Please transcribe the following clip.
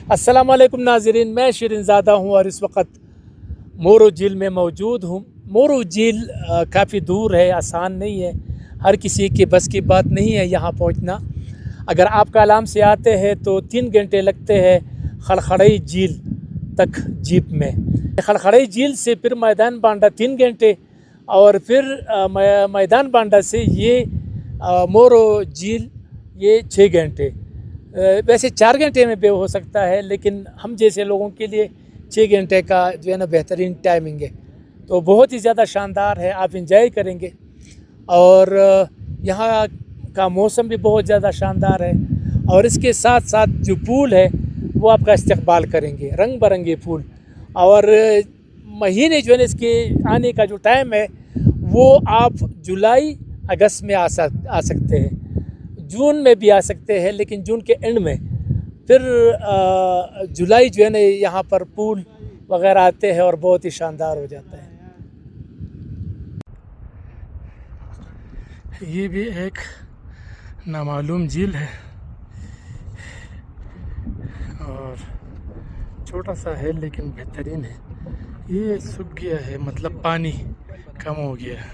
अस्सलाम वालेकुम नाज़रीन, मैं शिरीनज़ादा हूँ और इस वक्त मोरू झील में मौजूद हूँ। मोरू झील काफ़ी दूर है, आसान नहीं है, हर किसी के बस की बात नहीं है यहाँ पहुँचना। अगर आप कालाम से आते हैं तो 3 घंटे लगते हैं खड़खड़ई झील तक जीप में। खड़खड़ई झील से फिर मैदान बांडा 3 घंटे और फिर मैदान बांडा से ये मोरू झील ये 6 घंटे। वैसे 4 घंटे में भी हो सकता है, लेकिन हम जैसे लोगों के लिए 6 घंटे का जो है ना बेहतरीन टाइमिंग है। तो बहुत ही ज़्यादा शानदार है, आप इंजॉय करेंगे। और यहाँ का मौसम भी बहुत ज़्यादा शानदार है और इसके साथ साथ जो पूल है वो आपका इस्तकबाल करेंगे, रंग बिरंगे फूल। और महीने जो है ना इसके आने का जो टाइम है वो आप जुलाई अगस्त में आ सकते हैं, जून में भी आ सकते हैं, लेकिन जून के एंड में। फिर जुलाई जो है ना यहाँ पर पूल वगैरह आते हैं और बहुत ही शानदार हो जाता है। ये भी एक नामालूम झील है और छोटा सा है लेकिन बेहतरीन है। ये सूख गया है, मतलब पानी कम हो गया है।